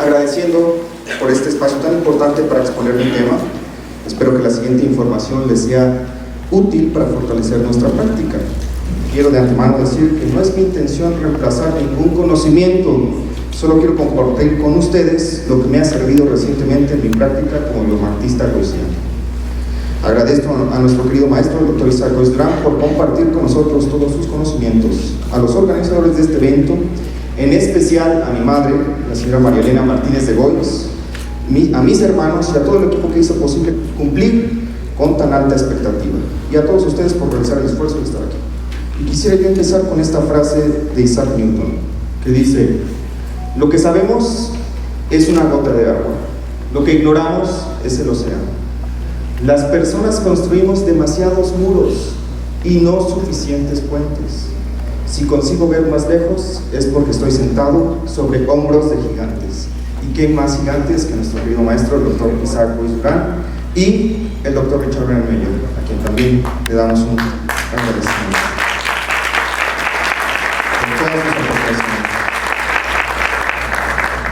agradeciendo por este espacio tan importante para exponer mi tema. Espero que la siguiente información les sea útil para fortalecer nuestra práctica. Quiero de antemano decir que no es mi intención reemplazar ningún conocimiento, solo quiero compartir con ustedes lo que me ha servido recientemente en mi práctica como biomartista gaussiano. Agradezco a nuestro querido maestro, el doctor Isaac Goiz-Durán, por compartir con nosotros todos sus conocimientos, a los organizadores de este evento, en especial a mi madre, la señora María Elena Martínez de Goiz, a mis hermanos y a todo el equipo que hizo posible cumplir con tan alta expectativa, y a todos ustedes por realizar el esfuerzo de estar aquí. Y quisiera yo empezar con esta frase de Isaac Newton, que dice: lo que sabemos es una gota de agua, lo que ignoramos es el océano. Las personas construimos demasiados muros y no suficientes puentes. Si consigo ver más lejos es porque estoy sentado sobre hombros de gigantes. ¿Y qué más gigantes que nuestro querido maestro, el doctor Isaac Goiz-Durán, y el doctor Richard Brennan, a quien también le damos un agradecimiento.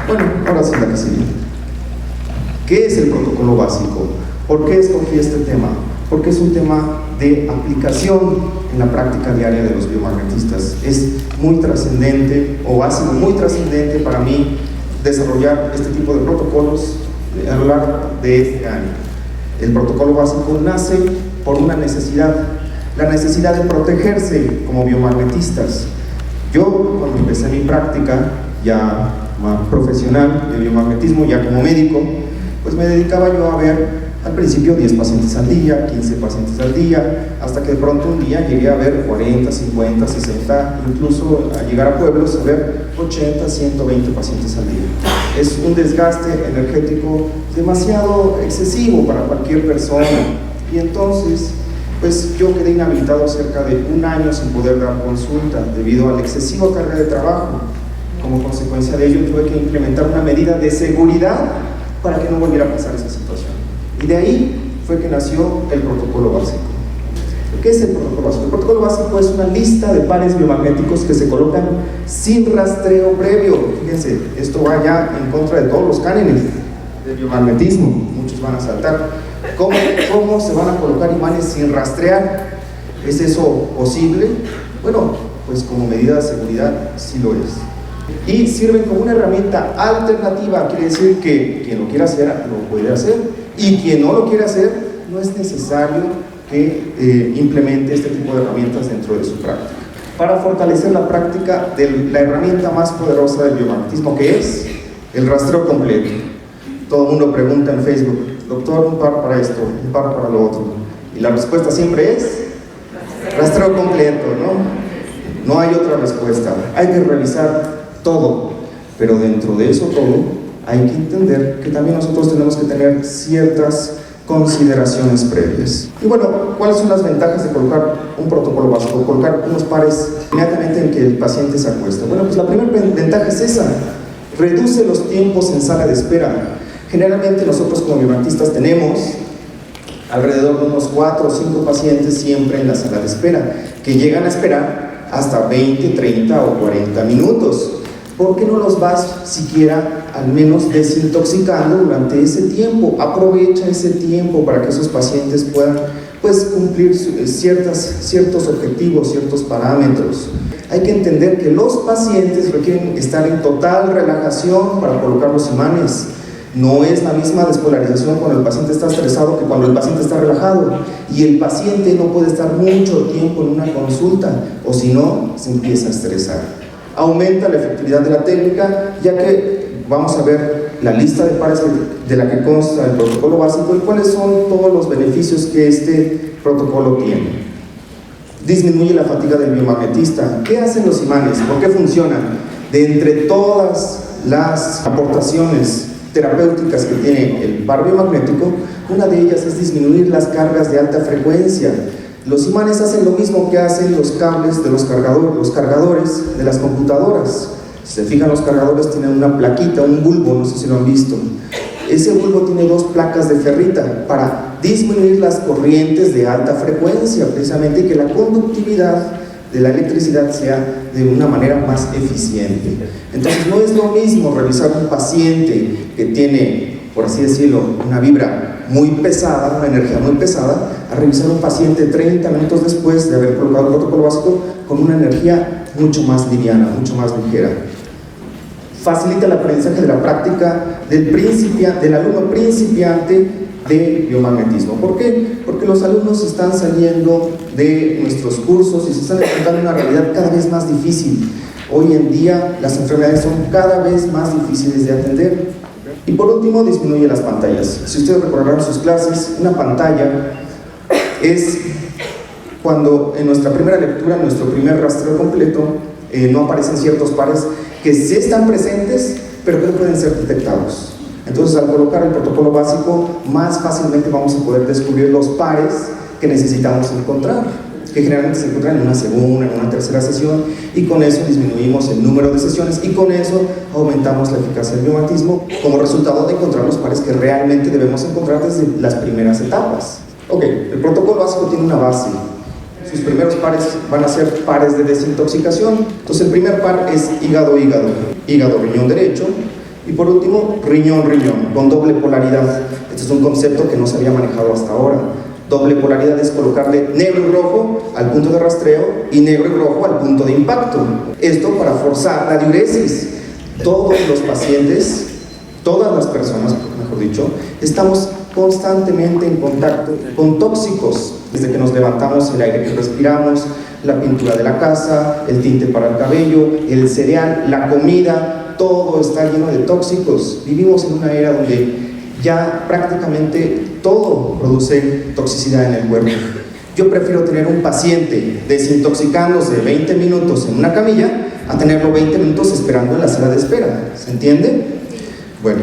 Bueno, ahora sí la que sigue. ¿Qué es el protocolo básico? ¿Por qué escogí este tema? Porque es un tema de aplicación en la práctica diaria de los biomagnetistas. Es muy trascendente, o ha sido muy trascendente para mí desarrollar este tipo de protocolos a lo largo de este año. El protocolo básico nace por una necesidad, la necesidad de protegerse como biomagnetistas. Yo, cuando empecé mi práctica ya profesional de biomagnetismo, ya como médico, pues me dedicaba yo a ver al principio 10 pacientes al día, 15 pacientes al día, hasta que de pronto un día llegué a ver 40, 50, 60, incluso a llegar a pueblos a ver 80, 120 pacientes al día. Es un desgaste energético demasiado excesivo para cualquier persona, y entonces pues yo quedé inhabilitado cerca de un año sin poder dar consulta debido a la excesiva carga de trabajo. Como consecuencia de ello tuve que implementar una medida de seguridad para que no volviera a pasar esa situación. Y de ahí fue que nació el protocolo básico. ¿Qué es el protocolo básico? El protocolo básico es una lista de pares biomagnéticos que se colocan sin rastreo previo. Fíjense, esto va ya en contra de todos los cánones del biomagnetismo. Muchos van a saltar. ¿Cómo se van a colocar imanes sin rastrear? ¿Es eso posible? Bueno, pues como medida de seguridad sí lo es. Y sirven como una herramienta alternativa, quiere decir que quien lo quiera hacer, lo puede hacer, y quien no lo quiere hacer, no es necesario que implemente este tipo de herramientas dentro de su práctica. Para fortalecer la práctica de la herramienta más poderosa del biomagnetismo, que es el rastreo completo. Todo el mundo pregunta en Facebook: doctor, un par para esto, un par para lo otro, y la respuesta siempre es rastreo completo, ¿no? No hay otra respuesta. Hay que revisar todo, pero dentro de eso todo hay que entender que también nosotros tenemos que tener ciertas consideraciones previas. Y bueno, ¿cuáles son las ventajas de colocar un protocolo básico? Colocar unos pares inmediatamente en que el paciente se acuesta. Bueno, pues la primera ventaja es esa: reduce los tiempos en sala de espera. Generalmente nosotros como biomagnetistas tenemos alrededor de unos 4 o 5 pacientes siempre en la sala de espera, que llegan a esperar hasta 20, 30 o 40 minutos. ¿Por qué no los vas siquiera al menos desintoxicando durante ese tiempo? Aprovecha ese tiempo para que esos pacientes puedan cumplir ciertos objetivos, ciertos parámetros. Hay que entender que los pacientes requieren estar en total relajación para colocar los imanes. No es la misma despolarización cuando el paciente está estresado que cuando el paciente está relajado, y el paciente no puede estar mucho tiempo en una consulta, o si no, se empieza a estresar. Aumenta la efectividad de la técnica, ya que vamos a ver la lista de pares de la que consta el protocolo básico y cuáles son todos los beneficios que este protocolo tiene. Disminuye la fatiga del biomagnetista. ¿Qué hacen los imanes? ¿Por qué funcionan? De entre todas las aportaciones terapéuticas que tiene el par biomagnético, una de ellas es disminuir las cargas de alta frecuencia. Los imanes hacen lo mismo que hacen los cables de los cargadores de las computadoras. Si se fijan, los cargadores tienen una plaquita, un bulbo, no sé si lo han visto. Ese bulbo tiene 2 placas de ferrita para disminuir las corrientes de alta frecuencia, precisamente, que la conductividad de la electricidad sea de una manera más eficiente. Entonces no es lo mismo revisar un paciente que tiene, por así decirlo, una vibra muy pesada, una energía muy pesada, a revisar un paciente 30 minutos después de haber colocado el protocolo básico con una energía mucho más liviana, mucho más ligera. Facilita el aprendizaje de la práctica del alumno principiante de biomagnetismo. ¿Por qué? Porque los alumnos están saliendo de nuestros cursos y se están enfrentando a una realidad cada vez más difícil. Hoy en día las enfermedades son cada vez más difíciles de atender. Y por último, disminuye las pantallas. Si ustedes recordarán sus clases, una pantalla es cuando en nuestra primera lectura, en nuestro primer rastreo completo, no aparecen ciertos pares que sí están presentes, pero que no pueden ser detectados. Entonces, al colocar el protocolo básico, más fácilmente vamos a poder descubrir los pares que necesitamos encontrar, que generalmente se encuentran en una segunda, en una tercera sesión, y con eso disminuimos el número de sesiones y con eso aumentamos la eficacia del biomagnetismo como resultado de encontrar los pares que realmente debemos encontrar desde las primeras etapas. Ok, el protocolo básico tiene una base. Sus primeros pares van a ser pares de desintoxicación. Entonces el primer par es hígado-hígado, hígado-riñón derecho, y por último riñón-riñón, con doble polaridad. Este es un concepto que no se había manejado hasta ahora. Doble polaridad es colocarle negro y rojo al punto de rastreo y negro y rojo al punto de impacto. Esto para forzar la diuresis. Todos los pacientes, todas las personas, mejor dicho, estamos constantemente en contacto con tóxicos. Desde que nos levantamos, el aire que respiramos, la pintura de la casa, el tinte para el cabello, el cereal, la comida, todo está lleno de tóxicos. Vivimos en una era donde ya prácticamente todo produce toxicidad en el cuerpo. Yo prefiero tener un paciente desintoxicándose 20 minutos en una camilla a tenerlo 20 minutos esperando en la sala de espera. ¿Se entiende? Bueno,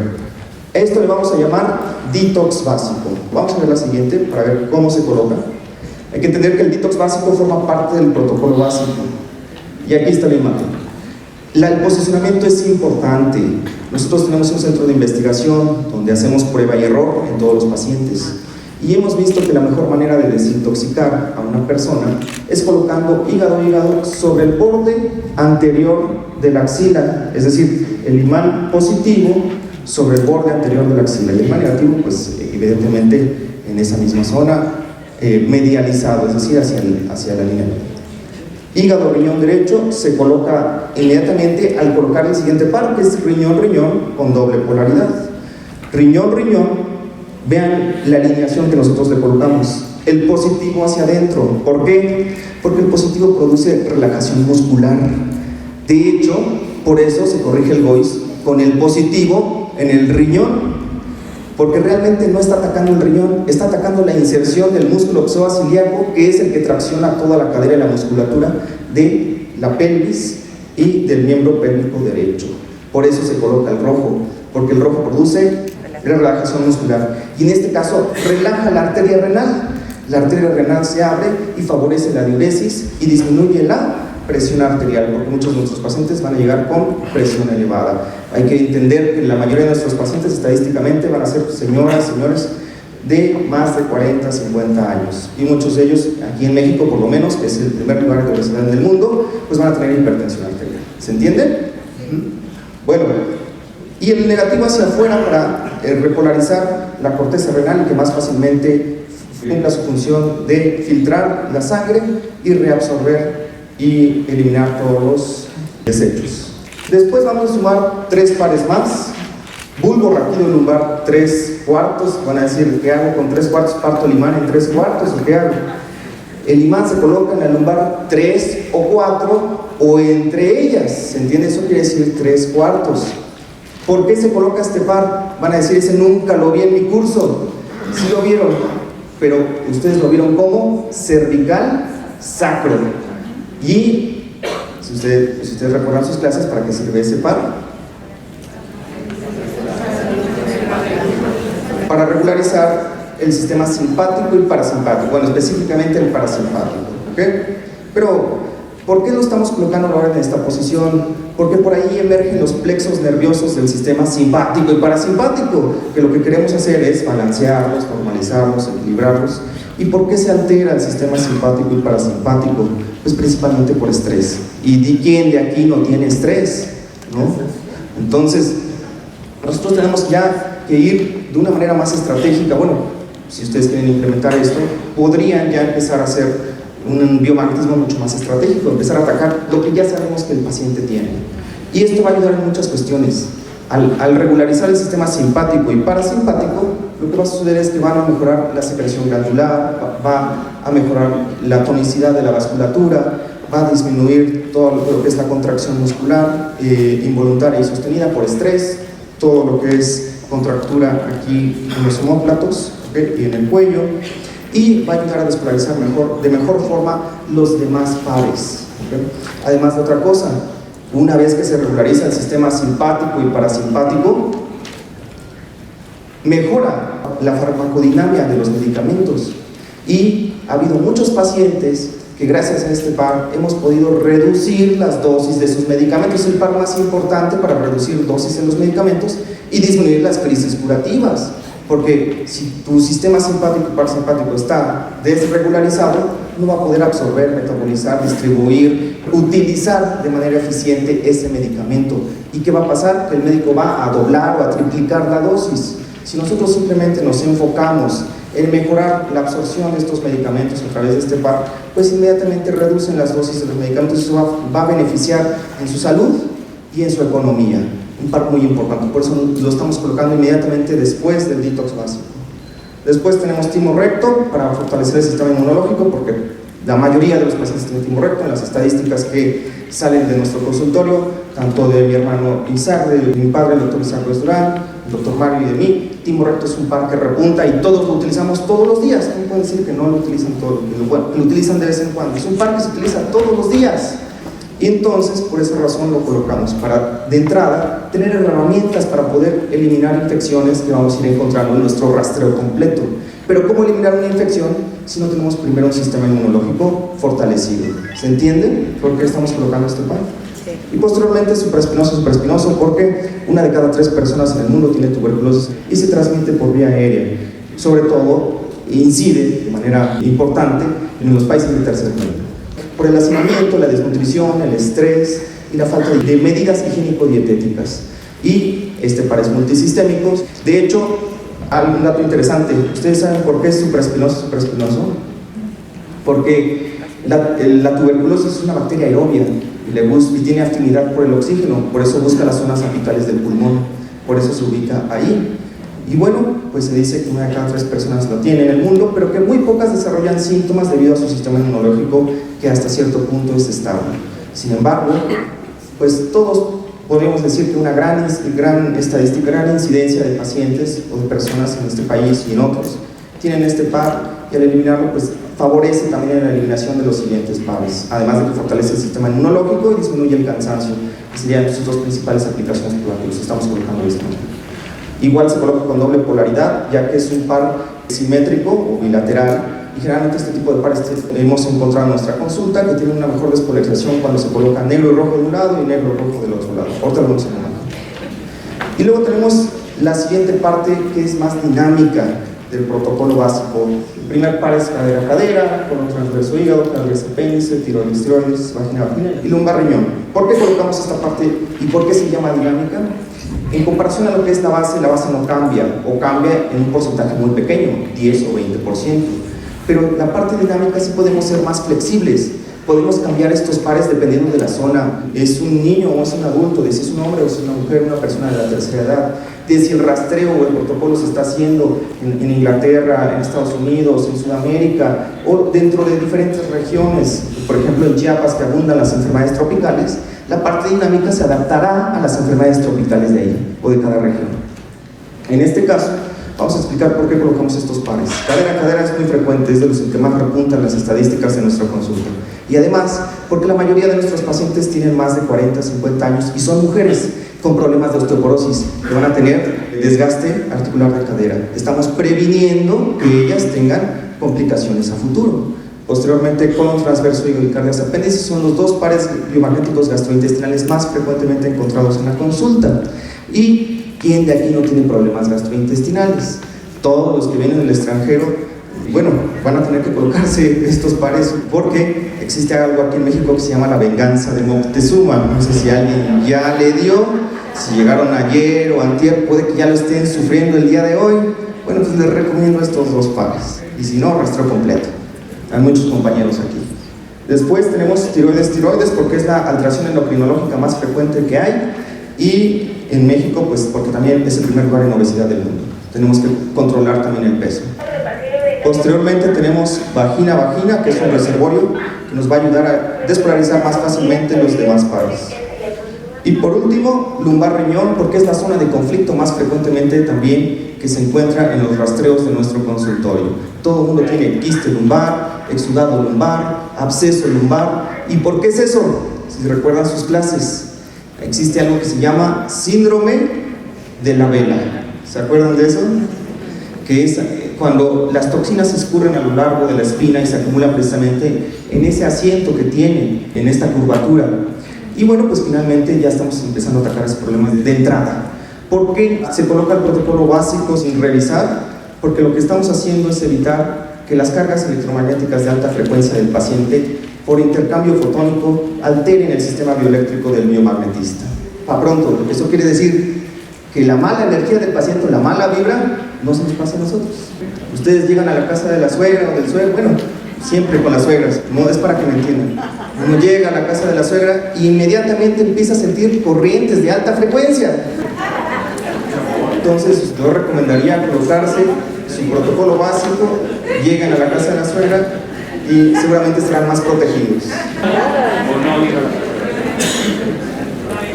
esto le vamos a llamar detox básico. Vamos a ver la siguiente para ver cómo se coloca. Hay que entender que el detox básico forma parte del protocolo básico. Y aquí está la imagen. El posicionamiento es importante. Nosotros tenemos un centro de investigación donde hacemos prueba y error en todos los pacientes y hemos visto que la mejor manera de desintoxicar a una persona es colocando hígado-hígado sobre el borde anterior de la axila, es decir, el imán positivo sobre el borde anterior de la axila y el imán negativo, pues evidentemente en esa misma zona, medializado, es decir, hacia la línea. Hígado, riñón derecho se coloca inmediatamente al colocar el siguiente par, que es riñón-riñón con doble polaridad. Riñón-riñón, vean la alineación que nosotros le colocamos. El positivo hacia adentro. ¿Por qué? Porque el positivo produce relajación muscular. De hecho, por eso se corrige el GOIS con el positivo en el riñón. Porque realmente no está atacando el riñón, está atacando la inserción del músculo psoas-ilíaco, que es el que tracciona toda la cadera y la musculatura de la pelvis y del miembro pélvico derecho. Por eso se coloca el rojo, porque el rojo produce relajación muscular. Y en este caso, relaja la arteria renal. La arteria renal se abre y favorece la diuresis y disminuye la presión arterial, porque muchos de nuestros pacientes van a llegar con presión elevada. Hay que entender que la mayoría de nuestros pacientes estadísticamente van a ser señoras, señores de más de 40, 50 años. Y muchos de ellos, aquí en México por lo menos, que es el primer lugar de obesidad en el mundo, pues van a tener hipertensión arterial. ¿Se entiende? Bueno, y el negativo hacia afuera para repolarizar la corteza renal y que más fácilmente cumpla su función de filtrar la sangre y reabsorber y eliminar todos los desechos. Después vamos a sumar 3 pares más. Bulbo raquídeo lumbar 3/4. Van a decir, ¿qué hago con 3/4? ¿Parto el imán en 3/4 o qué hago? El imán se coloca en la lumbar 3 o 4 o entre ellas. ¿Se entiende? Eso quiere decir 3/4. ¿Por qué se coloca este par? Van a decir, ese nunca lo vi en mi curso. Sí lo vieron, pero ustedes lo vieron como cervical sacro. Y si ustedes recuerdan sus clases, ¿para qué sirve ese par? Para regularizar el sistema simpático y parasimpático, bueno, específicamente el parasimpático, ¿ok? Pero, ¿por qué lo estamos colocando ahora en esta posición? Porque por ahí emergen los plexos nerviosos del sistema simpático y parasimpático, que lo que queremos hacer es balancearlos, normalizarlos, equilibrarlos, ¿Y por qué se altera el sistema simpático y parasimpático? Pues principalmente por estrés. ¿Y quién de aquí no tiene estrés? ¿No? Entonces, nosotros tenemos ya que ir de una manera más estratégica. Bueno, si ustedes quieren implementar esto, podrían ya empezar a hacer un biomagnetismo mucho más estratégico, empezar a atacar lo que ya sabemos que el paciente tiene. Y esto va a ayudar en muchas cuestiones. Al regularizar el sistema simpático y parasimpático, lo que va a suceder es que van a mejorar la secreción glandular, va a mejorar la tonicidad de la vasculatura, va a disminuir todo lo que es la contracción muscular involuntaria y sostenida por estrés, todo lo que es contractura aquí en los omóplatos, ¿okay? Y en el cuello, y va a ayudar a despolarizar de mejor forma los demás pares, ¿okay? Además de otra cosa, una vez que se regulariza el sistema simpático y parasimpático, mejora la farmacodinámica de los medicamentos, y ha habido muchos pacientes que gracias a este par hemos podido reducir las dosis de sus medicamentos. Es el par más importante para reducir dosis en los medicamentos y disminuir las crisis curativas, porque si tu sistema simpático y parasimpático está desregularizado, no va a poder absorber, metabolizar, distribuir, utilizar de manera eficiente ese medicamento. ¿Y qué va a pasar? Que el médico va a doblar o a triplicar la dosis. Si nosotros simplemente nos enfocamos en mejorar la absorción de estos medicamentos a través de este par, pues inmediatamente reducen las dosis de los medicamentos. Eso va a beneficiar en su salud y en su economía. Un par muy importante, por eso lo estamos colocando inmediatamente después del detox básico. Después tenemos timo recto para fortalecer el sistema inmunológico, porque la mayoría de los pacientes tienen timo recto. En las estadísticas que salen de nuestro consultorio, tanto de mi hermano Isaac, de mi padre, el doctor Isaac Ruiz Durán, el doctor Mario y de mí, timo recto es un par que repunta y todos lo utilizamos todos los días. No pueden decir que no lo utilizan todos los días, bueno, lo utilizan de vez en cuando. Es un par que se utiliza todos los días. Y entonces, por esa razón lo colocamos, para, de entrada, tener herramientas para poder eliminar infecciones que vamos a ir encontrando en nuestro rastreo completo. Pero ¿cómo eliminar una infección si no tenemos primero un sistema inmunológico fortalecido? ¿Se entiende por qué estamos colocando este par? Sí. Y posteriormente supraespinoso, porque 1 de cada 3 personas en el mundo tiene tuberculosis y se transmite por vía aérea. Sobre todo, incide de manera importante en los países del tercer mundo, por el hacinamiento, la desnutrición, el estrés y la falta de medidas higiénico-dietéticas. Y este par es multisistémico. De hecho, un dato interesante, ¿ustedes saben por qué es supraespinoso? Porque la tuberculosis es una bacteria aerobia y tiene afinidad por el oxígeno, por eso busca las zonas apicales del pulmón, por eso se ubica ahí. Y bueno, pues se dice que 1 de cada 3 personas lo tiene en el mundo, pero que muy pocas desarrollan síntomas debido a su sistema inmunológico, que hasta cierto punto es estable. Sin embargo, pues todos podríamos decir que una gran estadística, gran incidencia de pacientes o de personas en este país y en otros tienen este par, y al eliminarlo pues favorece también la eliminación de los siguientes pares, además de que fortalece el sistema inmunológico y disminuye el cansancio, que serían sus 2 principales aplicaciones por las que los estamos colocando en este momento. Igual se coloca con doble polaridad, ya que es un par simétrico o bilateral, y generalmente este tipo de pares hemos encontrado en nuestra consulta que tienen una mejor despolarización cuando se coloca negro y rojo de un lado y negro y rojo del otro lado. Ahorita lo vamos a ver. Y luego tenemos la siguiente parte, que es más dinámica del protocolo básico. El primer par es cadera-cadera, colon transverso hígado, cadera-apéndice, tiroides, vagina y lumbar-riñón. ¿Por qué colocamos esta parte y por qué se llama dinámica? En comparación a lo que es la base no cambia, o cambia en un porcentaje muy pequeño, 10 o 20%. Pero la parte dinámica sí podemos ser más flexibles, podemos cambiar estos pares dependiendo de la zona. ¿Es un niño o es un adulto? ¿De si es un hombre o es una mujer, una persona de la tercera edad? De si el rastreo o el protocolo se está haciendo en Inglaterra, en Estados Unidos, en Sudamérica, o dentro de diferentes regiones, por ejemplo en Chiapas, que abundan las enfermedades tropicales. La parte dinámica se adaptará a las enfermedades tropicales de ahí o de cada región. En este caso, vamos a explicar por qué colocamos estos pares. Cadera-cadera es muy frecuente, es de los que más repuntan las estadísticas de nuestra consulta. Y además, porque la mayoría de nuestros pacientes tienen más de 40, 50 años y son mujeres con problemas de osteoporosis, que van a tener desgaste articular de cadera. Estamos previniendo que ellas tengan complicaciones a futuro. Posteriormente, colon transverso y cardias apéndice son los 2 pares biomagnéticos gastrointestinales más frecuentemente encontrados en la consulta. ¿Y quién de aquí no tiene problemas gastrointestinales? Todos los que vienen del extranjero Bueno, van a tener que colocarse estos pares porque existe algo aquí en México que se llama la venganza de Moctezuma. No sé si alguien ya le dio, si llegaron ayer o antier, puede que ya lo estén sufriendo el día de hoy. Bueno, pues les recomiendo estos 2 pares, y si no, rastreo completo. Hay muchos compañeros aquí. Después tenemos tiroides, porque es la alteración endocrinológica más frecuente que hay, y en México, pues porque también es el primer lugar en obesidad del mundo. Tenemos que controlar también el peso. Posteriormente tenemos vagina, que es un reservorio que nos va a ayudar a despolarizar más fácilmente los demás pares. Y por último, lumbar-riñón, porque es la zona de conflicto más frecuentemente también que se encuentra en los rastreos de nuestro consultorio. Todo el mundo tiene quiste lumbar, exudado lumbar, absceso lumbar. ¿Y por qué es eso? Si recuerdan sus clases, existe algo que se llama síndrome de la vela. ¿Se acuerdan de eso? Que es cuando las toxinas se escurren a lo largo de la espina y se acumulan precisamente en ese asiento que tiene, en esta curvatura. Y bueno, pues finalmente ya estamos empezando a atacar ese problema de entrada. ¿Por qué se coloca el protocolo básico sin revisar? Porque lo que estamos haciendo es evitar que las cargas electromagnéticas de alta frecuencia del paciente, por intercambio fotónico, alteren el sistema bioeléctrico del biomagnetista. A pronto, lo que eso quiere decir que la mala energía del paciente, la mala vibra, no se nos pasa a nosotros. Ustedes llegan a la casa de la suegra o del suegro, bueno, siempre con las suegras, no es para que me entiendan. Uno llega a la casa de la suegra e inmediatamente empieza a sentir corrientes de alta frecuencia. Entonces, yo recomendaría colocarse su protocolo básico, llegan a la casa de la suegra y seguramente estarán más protegidos.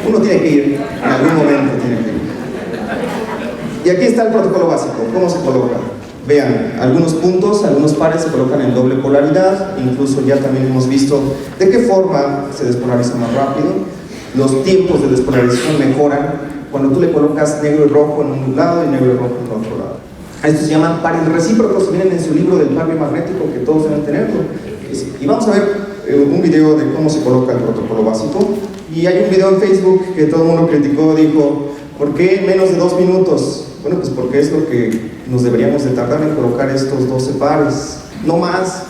Uno tiene que ir, en algún momento tiene que ir. Y aquí está el protocolo básico, ¿cómo se coloca? Vean, algunos puntos, algunos pares se colocan en doble polaridad, incluso ya también hemos visto de qué forma se despolariza más rápido. Los tiempos de despolarización mejoran cuando tú le colocas negro y rojo en un lado y negro y rojo en el otro lado. Estos se llaman pares recíprocos, vienen en su libro del par biomagnético, que todos deben tenerlo. Y vamos a ver un video de cómo se coloca el protocolo básico. Y hay un video en Facebook que todo el mundo criticó, dijo, ¿por qué menos de 2 minutos? Bueno, pues porque es lo que nos deberíamos de tardar en colocar estos 12 pares. No más,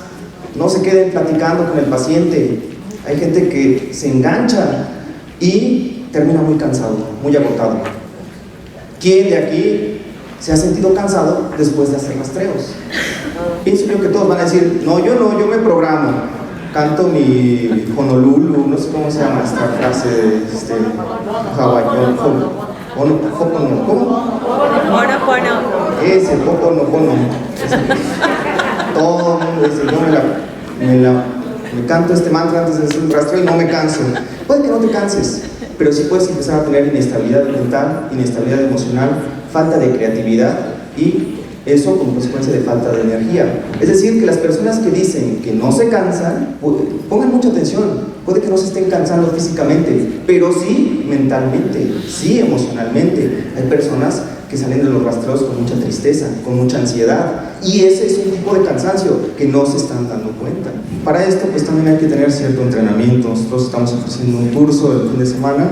no se queden platicando con el paciente. Hay gente que se engancha y termina muy cansado, muy agotado. ¿Quién de aquí se ha sentido cansado después de hacer rastreos? Pienso yo que todos van a decir, no, yo me programo, canto mi Honolulu, no sé cómo se llama esta frase hawaiano, ¿cómo? Ese Ho'oponopono. Todo el mundo dice, yo me canto este mantra antes de hacer un rastreo y no me canso. Puede que no te canses, pero sí puedes empezar a tener inestabilidad mental, inestabilidad emocional, falta de creatividad y eso como consecuencia de falta de energía. Es decir, que las personas que dicen que no se cansan, pongan mucha atención. Puede que no se estén cansando físicamente, pero sí mentalmente, sí emocionalmente. Hay personas que salen de los rastreos con mucha tristeza, con mucha ansiedad, y ese es un tipo de cansancio que no se están dando cuenta. Para esto pues también hay que tener cierto entrenamiento. Nosotros estamos ofreciendo un curso del fin de semana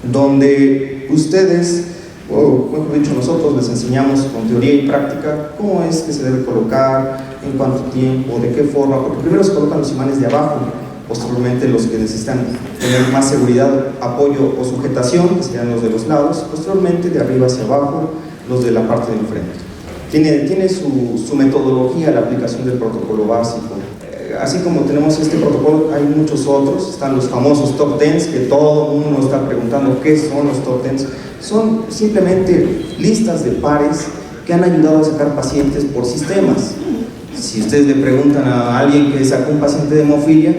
donde ustedes, o mejor dicho nosotros, les enseñamos con teoría y práctica cómo es que se debe colocar, en cuánto tiempo, de qué forma, porque primero se colocan los imanes de abajo, posteriormente los que necesitan tener más seguridad, apoyo o sujetación, que serían los de los lados, posteriormente de arriba hacia abajo, los de la parte de enfrente. Tiene su metodología la aplicación del protocolo básico. Así como tenemos este protocolo, hay muchos otros. Están los famosos top 10, que todo el mundo está preguntando qué son los top 10. Son simplemente listas de pares que han ayudado a sacar pacientes por sistemas. Si ustedes le preguntan a alguien que sacó un paciente de hemofilia,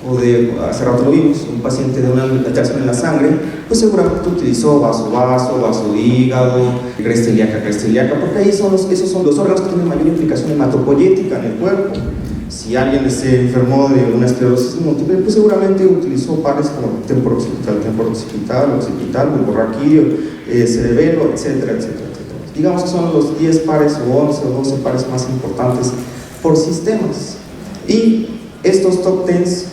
o hace rato lo vimos, un paciente de una alteración en la sangre, pues seguramente utilizó vaso, hígado, cresta ilíaca, porque ahí esos son los órganos que tienen mayor implicación hematopoyética en el cuerpo. Si alguien se enfermó de una esclerosis múltiple, pues seguramente utilizó pares como temporooccipital, occipital, bulborraquídeo, cerebelo, etcétera. Digamos que son los 10 pares o 11 o 12 pares más importantes por sistemas. Y estos top 10,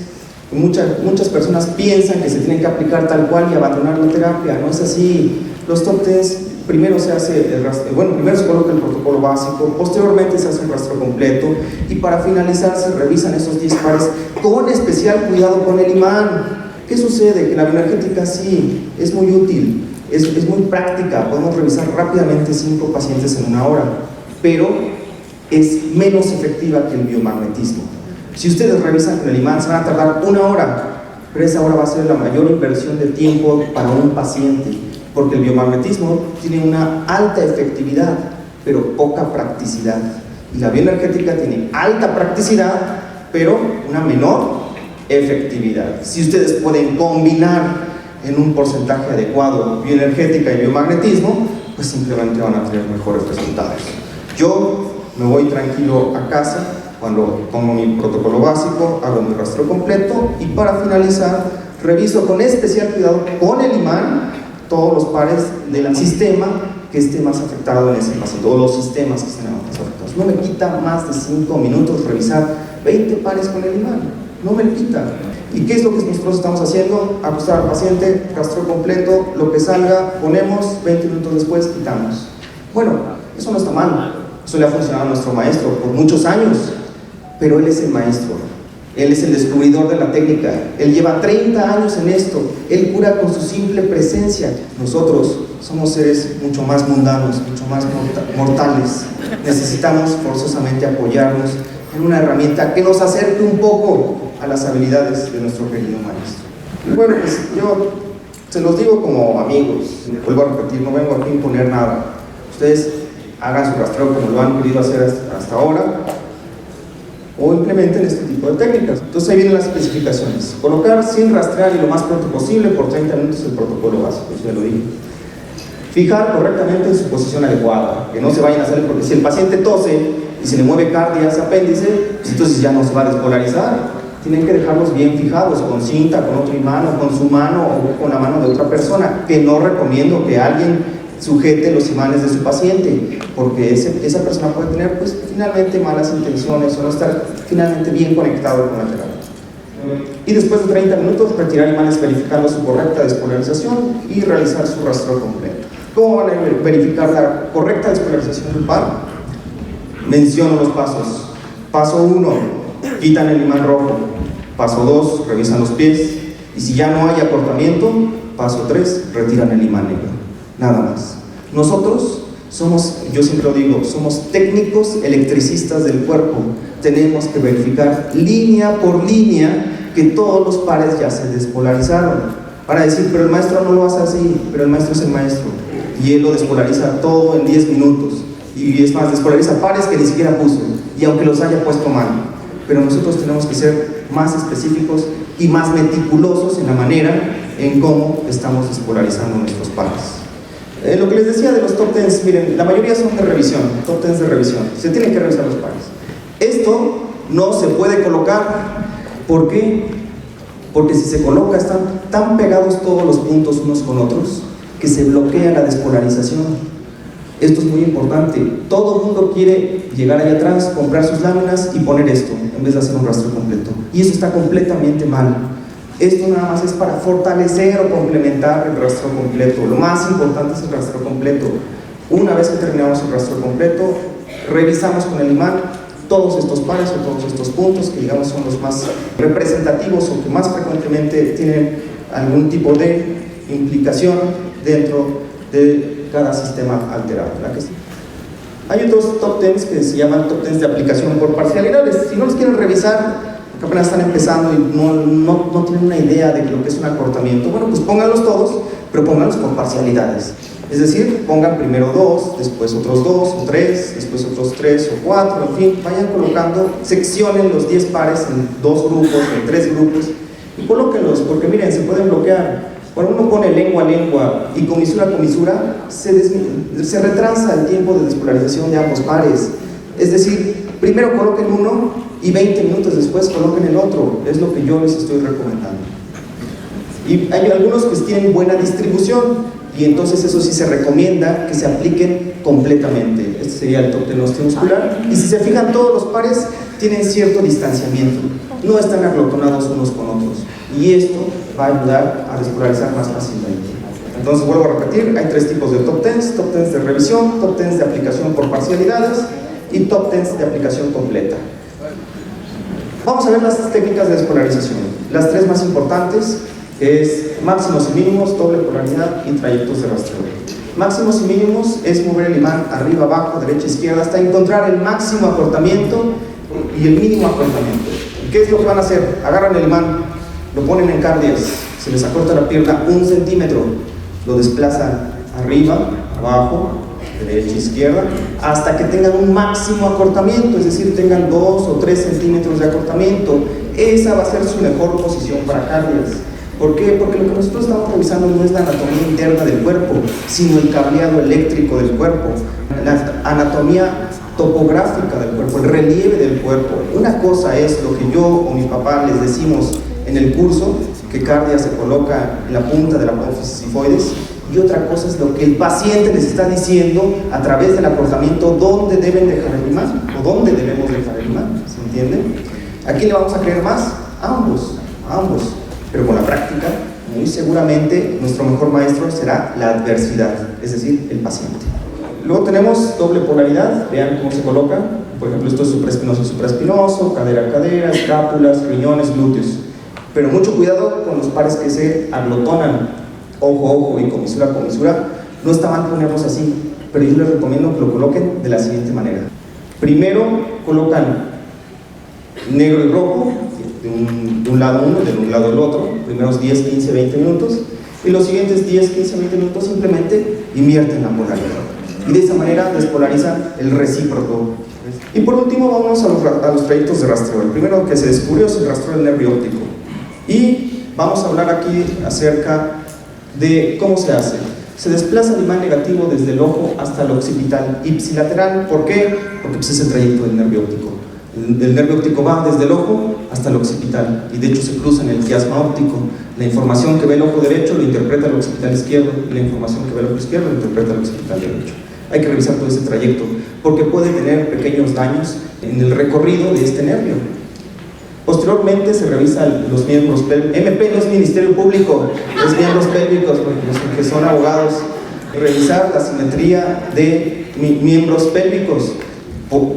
muchas personas piensan que se tienen que aplicar tal cual y abandonar la terapia. No es así. Los top 10 primero se hace primero se coloca el protocolo básico, posteriormente se hace un rastreo completo y para finalizar se revisan esos 10 pares con especial cuidado con el imán. ¿Qué sucede? Que la bioenergética sí es muy útil, es muy práctica, podemos revisar rápidamente 5 pacientes en una hora, pero es menos efectiva que el biomagnetismo. Si ustedes revisan con el imán se van a tardar 1 hora, pero esa hora va a ser la mayor inversión de tiempo para un paciente, porque el biomagnetismo tiene una alta efectividad, pero poca practicidad, y la bioenergética tiene alta practicidad, pero una menor efectividad. Si ustedes pueden combinar en un porcentaje adecuado bioenergética y biomagnetismo, pues simplemente van a tener mejores resultados. Yo me voy tranquilo a casa cuando pongo mi protocolo básico, hago mi rastreo completo y para finalizar reviso con especial cuidado con el imán todos los pares del sistema que esté más afectado en ese paciente, o los sistemas que estén más afectados. No me quita más de 5 minutos revisar 20 pares con el imán, no me quita. ¿Y qué es lo que nosotros estamos haciendo? Acostar al paciente, rastreo completo, lo que salga, ponemos, 20 minutos después quitamos. Bueno, eso no está mal, eso le ha funcionado a nuestro maestro por muchos años, pero él es el maestro, él es el descubridor de la técnica, él lleva 30 años en esto, él cura con su simple presencia. Nosotros somos seres mucho más mundanos, mucho más mortales, necesitamos forzosamente apoyarnos en una herramienta que nos acerque un poco a las habilidades de nuestro querido maestro. Y bueno, pues yo se los digo como amigos, vuelvo a repetir, no vengo aquí a imponer nada, ustedes hagan su rastreo como lo han querido hacer hasta ahora, o implementen este tipo de técnicas. Entonces ahí vienen las especificaciones: colocar sin rastrear y lo más pronto posible por 30 minutos el protocolo básico, ya lo dije. Fijar correctamente en su posición adecuada, que no se vayan a hacer, porque si el paciente tose y se le mueve cardias, apéndice, pues entonces ya no se va a despolarizar. Tienen que dejarlos bien fijados, con cinta, con otro imán, o con su mano, o con la mano de otra persona, que no recomiendo que alguien sujete los imanes de su paciente, porque esa persona puede tener pues finalmente malas intenciones o no estar finalmente bien conectado con la terapia. Y después de 30 minutos retirar imanes verificando su correcta despolarización y realizar su rastreo completo. ¿Cómo van a verificar la correcta despolarización del par? Menciono los pasos. Paso 1, quitan el imán rojo. Paso 2, revisan los pies, y si ya no hay acortamiento, paso 3, retiran el imán negro. Nada más. Nosotros somos, yo siempre lo digo, somos técnicos electricistas del cuerpo. Tenemos que verificar línea por línea que todos los pares ya se despolarizaron. Para decir, pero el maestro no lo hace así, pero el maestro es el maestro y él lo despolariza todo en 10 minutos. Y es más, despolariza pares que ni siquiera puso, y aunque los haya puesto mal. Pero nosotros tenemos que ser más específicos y más meticulosos en la manera en cómo estamos despolarizando nuestros pares. Lo que les decía de los top 10, miren, la mayoría son de revisión, top 10 de revisión, se tienen que revisar los pares. Esto no se puede colocar, ¿por qué? Porque si se coloca están tan pegados todos los puntos unos con otros que se bloquea la despolarización. Esto es muy importante, todo el mundo quiere llegar allá atrás, comprar sus láminas y poner esto, en vez de hacer un rastreo completo, y eso está completamente mal. Esto nada más es para fortalecer o complementar el rastreo completo. Lo más importante es el rastreo completo. Una vez que terminamos el rastreo completo, revisamos con el imán todos estos pares o todos estos puntos que digamos son los más representativos o que más frecuentemente tienen algún tipo de implicación dentro de cada sistema alterado. Hay otros top 10 que se llaman top 10 de aplicación por parcialidades. Si no los quieren revisar, que apenas están empezando y no tienen una idea de lo que es un acortamiento, bueno, pues pónganlos todos, pero pónganlos por parcialidades. Es decir, pongan primero 2, después otros 2 o 3, después otros 3 o 4, en fin, vayan colocando, seccionen los 10 pares en 2 grupos, en 3 grupos, y colóquenlos, porque miren, se pueden bloquear. Cuando uno pone lengua a lengua y comisura a comisura, se retrasa el tiempo de despolarización de ambos pares. Es decir, primero coloquen uno y 20 minutos después coloquen el otro. Es lo que yo les estoy recomendando. Y hay algunos que tienen buena distribución y entonces eso sí se recomienda que se apliquen completamente. Este sería el top de osteomuscular muscular. Y si se fijan, todos los pares tienen cierto distanciamiento, no están aglutonados unos con otros, y esto va a ayudar a despolarizar más fácilmente. Entonces vuelvo a repetir, hay tres tipos de top 10 de revisión, top 10 de aplicación por parcialidades y top 10 de aplicación completa. Vamos a ver las técnicas de despolarización. Las tres más importantes es máximos y mínimos, doble polaridad y trayectos de rastreo. Máximos y mínimos es mover el imán arriba, abajo, derecha, izquierda, hasta encontrar el máximo acortamiento y el mínimo acortamiento. ¿Qué es lo que van a hacer? Agarran el imán, lo ponen en cardias, se les acorta la pierna 1 centímetro, lo desplazan arriba, abajo, derecha, izquierda, hasta que tengan un máximo acortamiento, es decir, tengan 2 o 3 centímetros de acortamiento. Esa va a ser su mejor posición para cardias. ¿Por qué? Porque lo que nosotros estamos revisando no es la anatomía interna del cuerpo, sino el cableado eléctrico del cuerpo, la anatomía topográfica del cuerpo, el relieve del cuerpo. Una cosa es lo que yo o mi papá les decimos en el curso, que cardia se coloca en la punta de la apófisis sifoides, y otra cosa es lo que el paciente les está diciendo a través del acortamiento dónde deben dejar el imán o dónde debemos dejar el imán. ¿Se entiende? ¿A quién le vamos a creer más? A ambos. Pero con la práctica, muy seguramente nuestro mejor maestro será la adversidad, es decir, el paciente. Luego tenemos doble polaridad, vean cómo se coloca. Por ejemplo, esto es supraespinoso, cadera a cadera, escápulas, riñones, glúteos. Pero mucho cuidado con los pares que se aglotonan, ojo y comisura. No está mal ponerlos así, pero yo les recomiendo que lo coloquen de la siguiente manera. Primero colocan negro y rojo, de un lado uno, de un lado el otro, primeros 10, 15, 20 minutos, y los siguientes 10, 15, 20 minutos simplemente invierten la polaridad. Y de esa manera despolarizan el recíproco. Y por último vamos a los trayectos de rastreo. El primero que se descubrió es el rastreo del nervio óptico. Y vamos a hablar aquí acerca de cómo se hace. Se desplaza el imán negativo desde el ojo hasta el occipital ipsilateral. ¿Por qué? Porque pues, es el trayecto del nervio óptico. El nervio óptico va desde el ojo hasta el occipital y de hecho se cruza en el quiasma óptico. La información que ve el ojo derecho lo interpreta el occipital izquierdo y la información que ve el ojo izquierdo lo interpreta el occipital derecho. Hay que revisar todo ese trayecto porque puede tener pequeños daños en el recorrido de este nervio. Posteriormente se revisan los miembros pélvicos. MP no es Ministerio Público, es miembros pélvicos porque son abogados. Revisar la simetría de miembros pélvicos.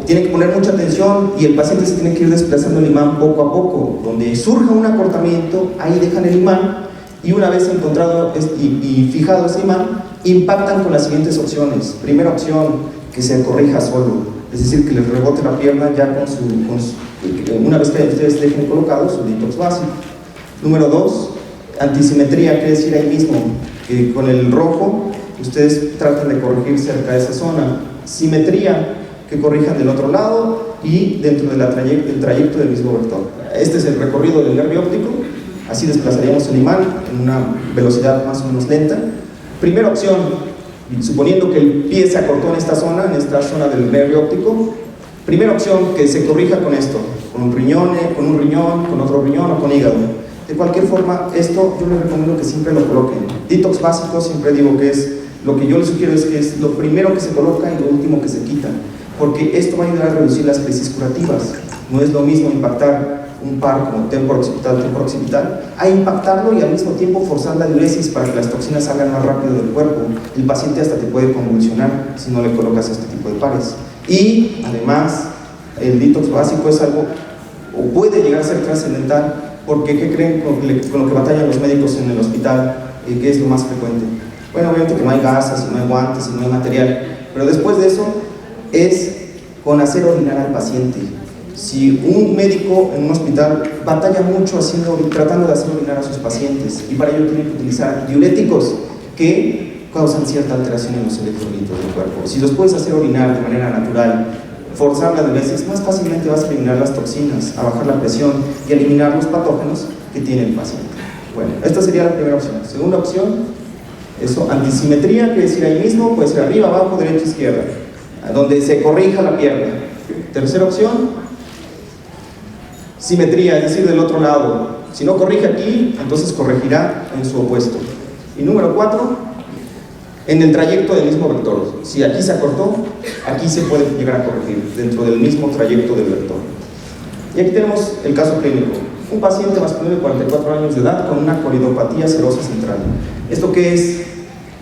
Tiene que poner mucha atención y el paciente se tiene que ir desplazando el imán poco a poco. Donde surja un acortamiento, ahí dejan el imán y una vez encontrado y fijado ese imán, impactan con las siguientes opciones. Primera opción, que se corrija solo, es decir, que les rebote la pierna ya una vez que ustedes dejen colocado su detox básico. Número 2, antisimetría, quiere decir ahí mismo, que con el rojo ustedes tratan de corregir cerca de esa zona. Simetría, que corrijan del otro lado y dentro del trayecto del mismo vector. Este es el recorrido del nervio óptico, así desplazaríamos el imán en una velocidad más o menos lenta. Primera opción, suponiendo que el pie se acortó en esta zona del nervio óptico, primera opción, que se corrija con esto, con un riñón, con otro riñón o con hígado. De cualquier forma, esto yo les recomiendo que siempre lo coloquen. Detox básico, siempre digo que es, lo que yo les sugiero es que es lo primero que se coloca y lo último que se quita, porque esto va a ayudar a reducir las crisis curativas. No es lo mismo impactar un par como temporo-occipital, a impactarlo y al mismo tiempo forzar la diuresis para que las toxinas salgan más rápido del cuerpo. El paciente hasta te puede convulsionar si no le colocas este tipo de pares. Y además, el detox básico es algo, o puede llegar a ser trascendental, porque ¿qué creen con lo que batallan los médicos en el hospital? ¿Qué es lo más frecuente? Bueno, obviamente que no hay gasas, y no hay guantes, y no hay material, pero después de eso es con hacer orinar al paciente. Si un médico en un hospital batalla mucho tratando de hacer orinar a sus pacientes, y para ello tiene que utilizar diuréticos que causan cierta alteración en los electrolitos del cuerpo. Si los puedes hacer orinar de manera natural, forzar la diuresis, más fácilmente vas a eliminar las toxinas, a bajar la presión y a eliminar los patógenos que tiene el paciente. Bueno, esta sería la primera opción. Segunda opción, antisimetría, quiere decir ahí mismo, puede ser arriba, abajo, derecha, izquierda, donde se corrija la pierna. Tercera opción, simetría, es decir, del otro lado. Si no corrige aquí, entonces corregirá en su opuesto. Y número 4, en el trayecto del mismo vector. Si aquí se acortó, aquí se puede llegar a corregir dentro del mismo trayecto del vector. Y aquí tenemos el caso clínico. Un paciente masculino de 44 años de edad con una coridopatía serosa central. ¿Esto qué es?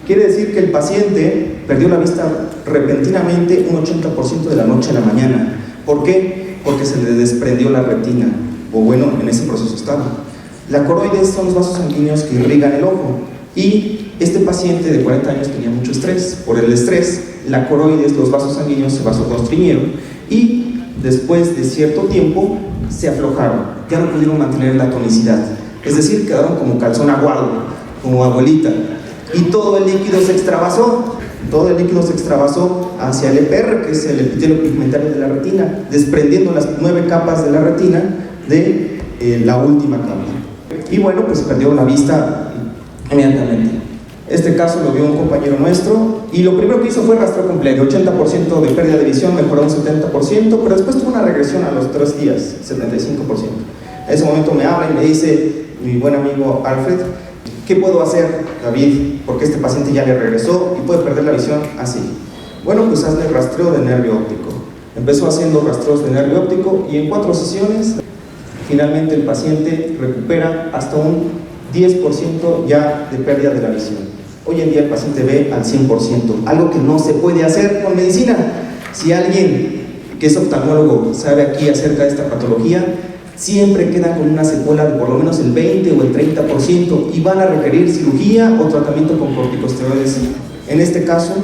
Quiere decir que el paciente perdió la vista repentinamente un 80% de la noche a la mañana. ¿Por qué? Porque se le desprendió la retina, o bueno, en ese proceso estaba. La coroides son los vasos sanguíneos que irrigan el ojo, y este paciente de 40 años tenía mucho estrés. Por el estrés, la coroides, los vasos sanguíneos se vasoconstriñeron y después de cierto tiempo se aflojaron, ya no pudieron mantener la tonicidad, es decir, quedaron como calzón aguado, como abuelita, y todo el líquido se extravasó. Todo el líquido se extravasó hacia el EPR, que es el epitelio pigmentario de la retina, desprendiendo las 9 capas de la retina de la última capa. Y bueno, pues perdió la vista inmediatamente. Este caso lo vio un compañero nuestro y lo primero que hizo fue rastreo completo. 80% de pérdida de visión, mejoró un 70%, pero después tuvo una regresión a los 3 días, 75%. En ese momento me habla y me dice mi buen amigo Alfred: ¿qué puedo hacer, David? Porque este paciente ya le regresó y puede perder la visión así. Bueno, pues hazle rastreo de nervio óptico. Empezó haciendo rastreos de nervio óptico y en 4 sesiones finalmente el paciente recupera hasta un 10% ya de pérdida de la visión. Hoy en día el paciente ve al 100%, algo que no se puede hacer con medicina. Si alguien que es oftalmólogo sabe aquí acerca de esta patología, siempre queda con una secuela de por lo menos el 20 o el 30% y van a requerir cirugía o tratamiento con corticosteroides. En este caso,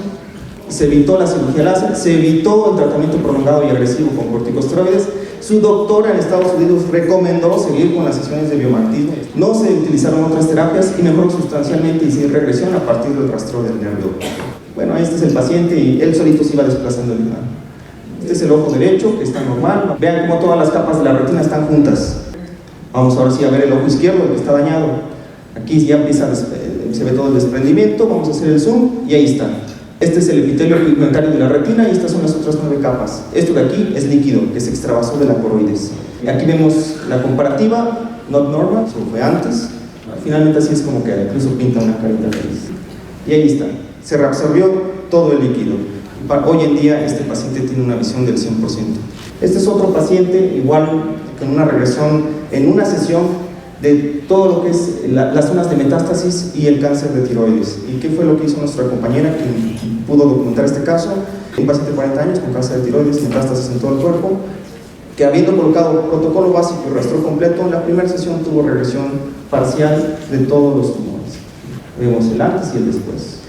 se evitó la cirugía láser, se evitó el tratamiento prolongado y agresivo con corticosteroides. Su doctora en Estados Unidos recomendó seguir con las sesiones de biomagnetismo. No se utilizaron otras terapias y mejoró sustancialmente y sin regresión a partir del rastreo del nervio. Bueno, este es el paciente y él solito se iba desplazando el imán. Este es el ojo derecho, que está normal. Vean cómo todas las capas de la retina están juntas. Vamos ahora sí a ver el ojo izquierdo, que está dañado. Aquí ya empieza, se ve todo el desprendimiento. Vamos a hacer el zoom y ahí está. Este es el epitelio pigmentario de la retina y estas son las otras 9 capas. Esto de aquí es líquido, que se extravasó de la coroides. Aquí vemos la comparativa, not normal, eso fue antes. Finalmente así es como que incluso pinta una carita feliz. Y ahí está, se reabsorbió todo el líquido. Hoy en día este paciente tiene una visión del 100%. Este es otro paciente, igual con una regresión en una sesión de todo lo que es las zonas de metástasis y el cáncer de tiroides. ¿Y qué fue lo que hizo nuestra compañera que pudo documentar este caso? Un paciente de 40 años con cáncer de tiroides, metástasis en todo el cuerpo, que habiendo colocado protocolo básico y rastreo completo, en la primera sesión tuvo regresión parcial de todos los tumores. Vemos el antes y el después.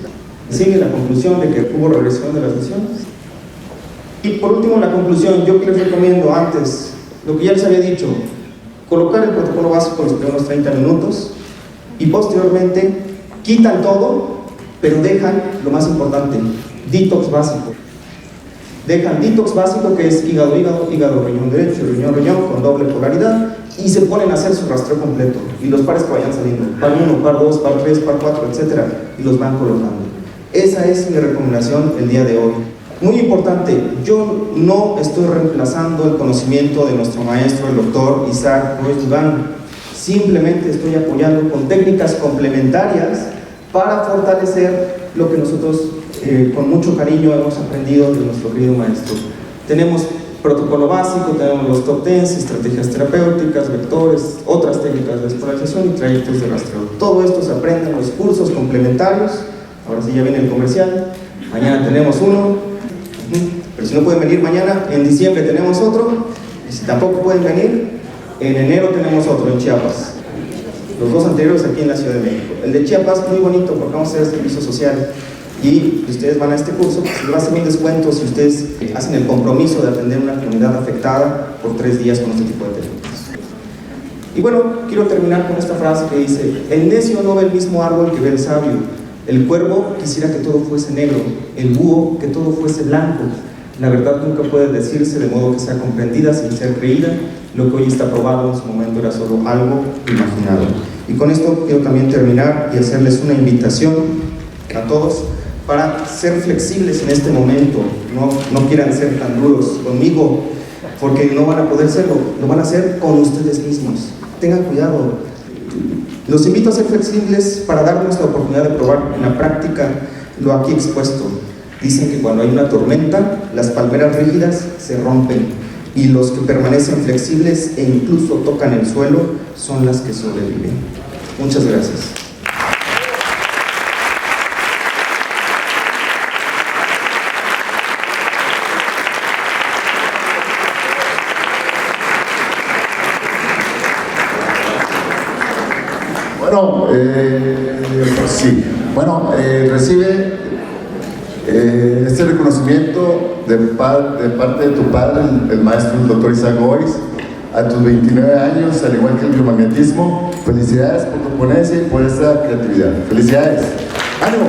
Sigue la conclusión de que hubo regresión de las lesiones. Y por último, la conclusión, yo que les recomiendo antes, lo que ya les había dicho, colocar el protocolo básico los primeros 30 minutos y posteriormente quitan todo, pero dejan lo más importante, detox básico. Dejan detox básico, que es hígado-hígado, hígado-riñón derecho, riñón-riñón con doble polaridad, y se ponen a hacer su rastreo completo y los pares que vayan saliendo, par 1, par 2, par 3, par 4, etc. y los van colocando. Esa es mi recomendación el día de hoy. Muy importante, yo no estoy reemplazando el conocimiento de nuestro maestro, el doctor Isaac Ruiz-Dugan. Simplemente estoy apoyando con técnicas complementarias para fortalecer lo que nosotros con mucho cariño hemos aprendido de nuestro querido maestro. Tenemos protocolo básico, tenemos los top 10, estrategias terapéuticas, vectores, otras técnicas de despolarización y trayectos de rastreo. Todo esto se aprende en los cursos complementarios. Ahora sí ya viene el comercial. Mañana tenemos uno. Pero si no pueden venir mañana, en diciembre tenemos otro. Y si tampoco pueden venir, en enero tenemos otro en Chiapas. Los 2 anteriores aquí en la Ciudad de México. El de Chiapas, muy bonito, porque vamos a hacer servicio social. Y ustedes van a este curso, pues les va a hacer un descuento si ustedes hacen el compromiso de atender una comunidad afectada por 3 días con este tipo de técnicas. Y bueno, quiero terminar con esta frase que dice: el necio no ve el mismo árbol que ve el sabio. El cuervo quisiera que todo fuese negro, el búho que todo fuese blanco. La verdad nunca puede decirse de modo que sea comprendida sin ser creída. Lo que hoy está probado en su momento era solo algo imaginado. Y con esto quiero también terminar y hacerles una invitación a todos para ser flexibles en este momento. No quieran ser tan duros conmigo, porque no van a poder serlo, lo van a hacer con ustedes mismos. Tengan cuidado. Los invito a ser flexibles para darnos la oportunidad de probar en la práctica lo aquí expuesto. Dicen que cuando hay una tormenta, las palmeras rígidas se rompen y los que permanecen flexibles e incluso tocan el suelo son las que sobreviven. Muchas gracias. Bueno, sí. Bueno, recibe este reconocimiento de parte de tu padre, el maestro, el doctor Isaac Gois, a tus 29 años, al igual que el biomagnetismo. Felicidades por tu ponencia y por esta creatividad. Felicidades. ¡Ánimo!